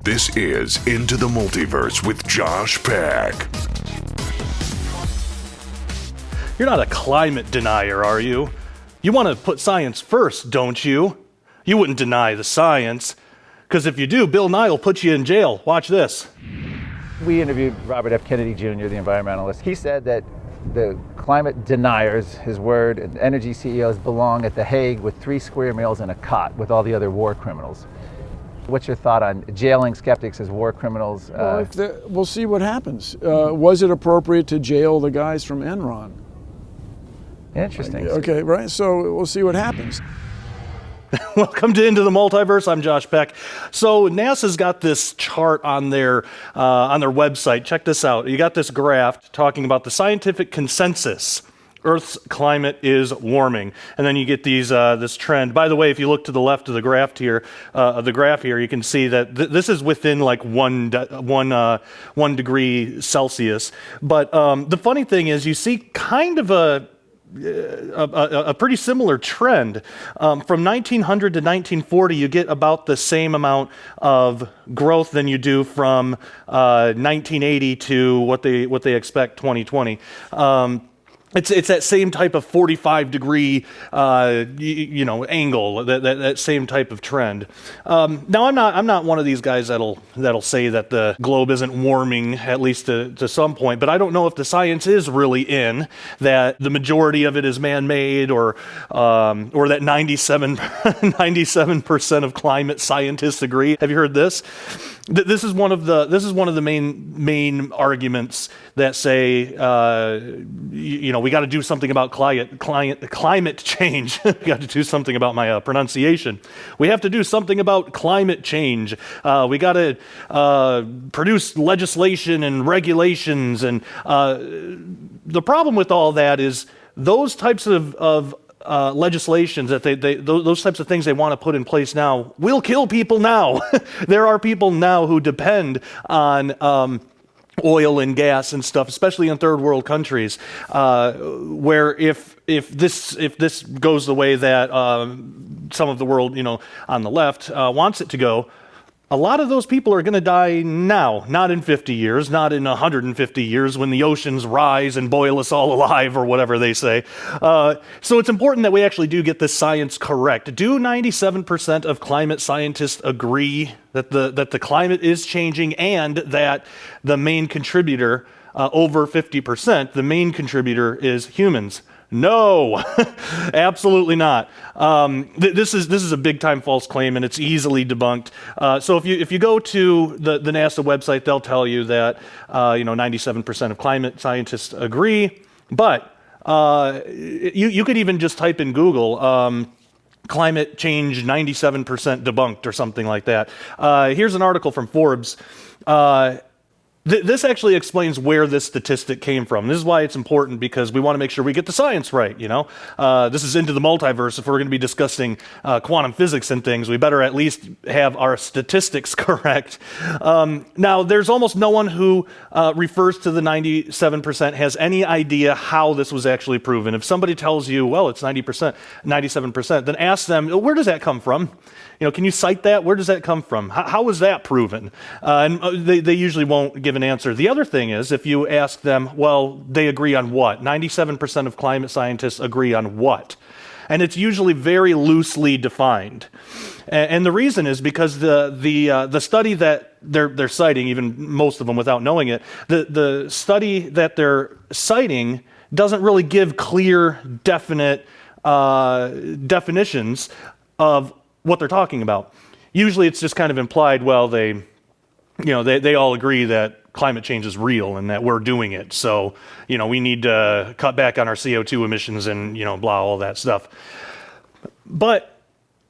This is Into the Multiverse with Josh Peck. You're not a climate denier, are you? You want to put science first, don't you? You wouldn't deny the science, because if you do, Bill Nye will put you in jail. Watch this. We interviewed Robert F. Kennedy Jr., the environmentalist. He said that the climate deniers, his word, and energy CEOs belong at The Hague with 3 square meals and a cot with all the other war criminals. What's your thought on jailing skeptics as war criminals? Well, we'll see what happens. Was it appropriate to jail the guys from Enron? Interesting. Okay, right? So we'll see what happens. Welcome to Into the Multiverse. I'm Josh Peck. So NASA's got this chart on their website. Check this out. You got this graph talking about the scientific consensus. Earth's climate is warming, and then you get this trend. By the way, if you look to the left of the graph here, you can see that this is within like one degree Celsius. But the funny thing is, you see kind of a pretty similar trend. From 1900 to 1940, you get about the same amount of growth than you do from 1980 to what they expect 2020. It's that same type of 45 degree, angle, that same type of trend. Now, I'm not one of these guys that'll say that the globe isn't warming, at least to some point, but I don't know if the science is really in that the majority of it is man-made, or that 97% of climate scientists agree. Have you heard this? This is one of the main arguments that say, we got to do something about climate change. We got to do something about my pronunciation. We have to do something about climate change. We got to produce legislation and regulations. And the problem with all that is those types of legislations that those types of things they want to put in place now will kill people now. There are people now who depend on oil and gas and stuff, especially in third world countries, where if this goes the way that some of the world, on the left wants it to go, a lot of those people are going to die now, not in 50 years, not in 150 years when the oceans rise and boil us all alive, or whatever they say. So it's important that we actually do get this science correct. Do 97% of climate scientists agree that the climate is changing and that the main contributor, over 50%, the main contributor is humans? No, absolutely not. This is a big time false claim, and it's easily debunked. So if you go to the NASA website, they'll tell you that 97% of climate scientists agree. But you could even just type in Google climate change 97% debunked or something like that. Here's an article from Forbes. This actually explains where this statistic came from. This is why it's important, because we want to make sure we get the science right, This is Into the Multiverse. If we're going to be discussing quantum physics and things, we better at least have our statistics correct. Now, there's almost no one who refers to the 97% has any idea how this was actually proven. If somebody tells you, well, it's 97%, then ask them, where does that come from? Can you cite that? Where does that come from? How was that proven? And they usually won't give an answer. The other thing is, if you ask them, well, they agree on what? 97% of climate scientists agree on what? And it's usually very loosely defined. And the reason is because the study that they're citing, even most of them without knowing it, the study that they're citing doesn't really give clear, definite definitions of what they're talking about. Usually it's just kind of implied, well, they all agree that climate change is real and that we're doing it. So, we need to cut back on our CO2 emissions and, blah, all that stuff. But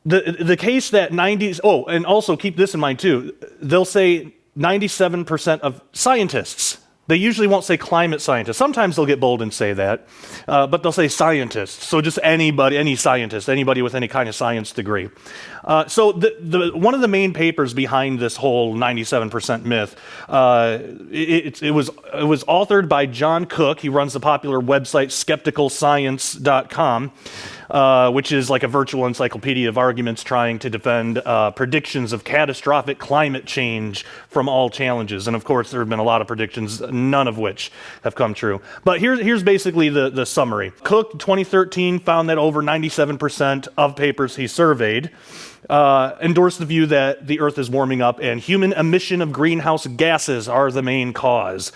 the case that and also keep this in mind too, they'll say 97% of scientists. They usually won't say climate scientists. Sometimes they'll get bold and say that, but they'll say scientists. So just anybody, any scientist, anybody with any kind of science degree. So one of the main papers behind this whole 97% myth, it was authored by John Cook. He runs the popular website skepticalscience.com. which is like a virtual encyclopedia of arguments trying to defend predictions of catastrophic climate change from all challenges. And of course, there have been a lot of predictions, none of which have come true. But here's basically the summary. Cook, 2013, found that over 97% of papers he surveyed endorsed the view that the Earth is warming up and human emission of greenhouse gases are the main cause.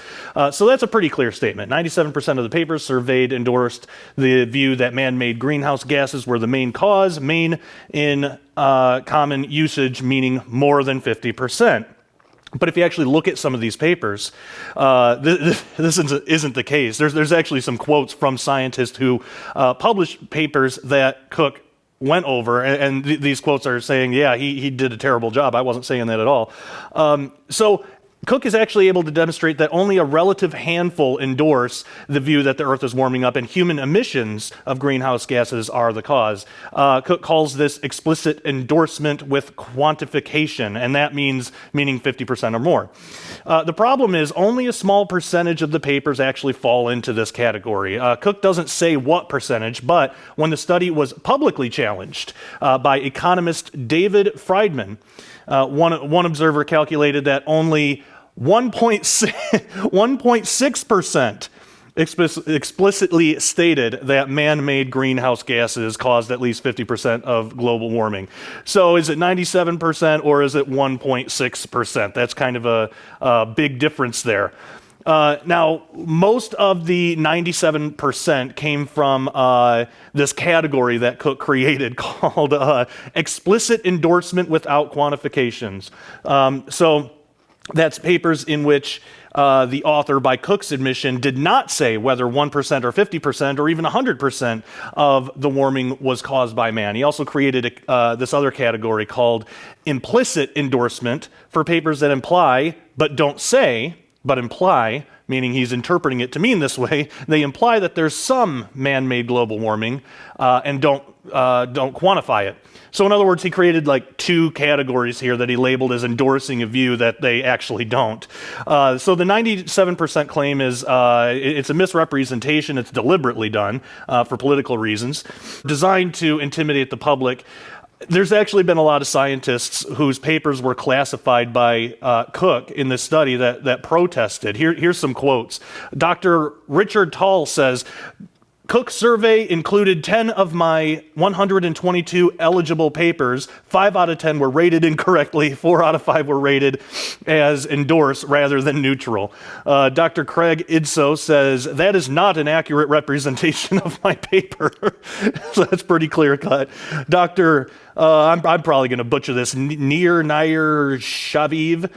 So that's a pretty clear statement. 97% of the papers surveyed endorsed the view that man-made greenhouse gases were the main cause, main in common usage, meaning more than 50%. But if you actually look at some of these papers, this isn't the case. There's actually some quotes from scientists who published papers that Cook went over, and these quotes are saying, yeah, he did a terrible job. I wasn't saying that at all. So Cook is actually able to demonstrate that only a relative handful endorse the view that the Earth is warming up and human emissions of greenhouse gases are the cause. Cook calls this explicit endorsement with quantification, and that meaning 50% or more. The problem is only a small percentage of the papers actually fall into this category. Cook doesn't say what percentage, but when the study was publicly challenged by economist David Friedman, one observer calculated that only 1.6% explicitly stated that man-made greenhouse gases caused at least 50% of global warming. So is it 97% or is it 1.6%? That's kind of a big difference there. Now, most of the 97% came from this category that Cook created called explicit endorsement without quantifications. So that's papers in which the author, by Cook's admission, did not say whether 1% or 50% or even 100% of the warming was caused by man. He also created this other category called implicit endorsement for papers that imply but don't say, but imply, meaning he's interpreting it to mean this way. They imply that there's some man-made global warming and don't quantify it. So in other words, he created like two categories here that he labeled as endorsing a view that they actually don't. So the 97% claim is it's a misrepresentation. It's deliberately done for political reasons, designed to intimidate the public. There's actually been a lot of scientists whose papers were classified by Cook in this study that protested. Here's some quotes. Dr. Richard Tall says, Cook's survey included 10 of my 122 eligible papers. 5 out of 10 were rated incorrectly. 4 out of 5 were rated as endorse rather than neutral. Dr. Craig Idso says, that is not an accurate representation of my paper. So that's pretty clear cut. I'm probably going to butcher this, Nair Shaviv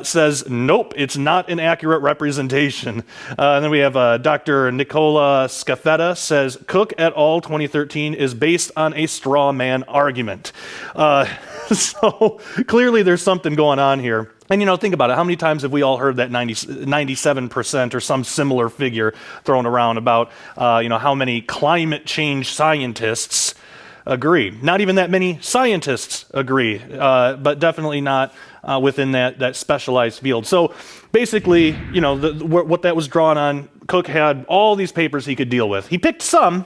says, nope, it's not an accurate representation. And then we have Dr. Nicola Scafetta says, Cook et al. 2013 is based on a straw man argument. So clearly there's something going on here. And, think about it. How many times have we all heard that 97% or some similar figure thrown around about, how many climate change scientists agree? Not even that many scientists agree, but definitely not within that specialized field. So basically, what that was drawn on, Cook had all these papers he could deal with. He picked some,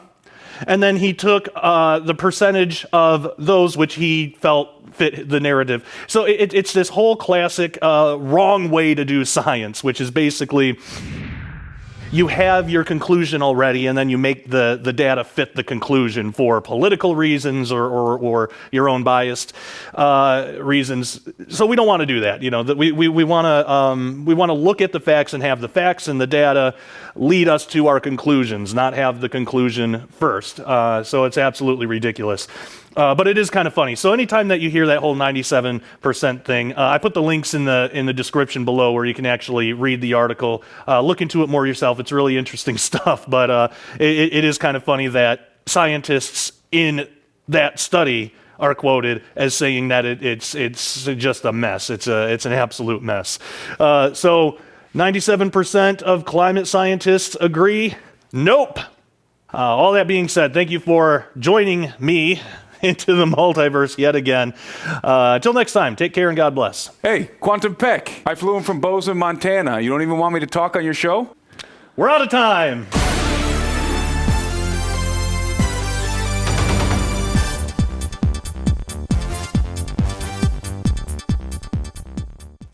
and then he took the percentage of those which he felt fit the narrative. So it's this whole classic wrong way to do science, which is basically you have your conclusion already, and then you make the data fit the conclusion for political reasons or your own biased reasons. So we don't want to do that. We want to look at the facts and have the facts and the data lead us to our conclusions, not have the conclusion first. So it's absolutely ridiculous. But it is kind of funny. So anytime that you hear that whole 97% thing, I put the links in the description below where you can actually read the article, look into it more yourself. It's really interesting stuff, but it is kind of funny that scientists in that study are quoted as saying that it's just a mess. It's an absolute mess. So 97% of climate scientists agree? Nope. All that being said, thank you for joining me into the multiverse yet again. Until next time, take care and God bless. Hey, Quantum Peck. I flew in from Bozeman, Montana. You don't even want me to talk on your show? We're out of time.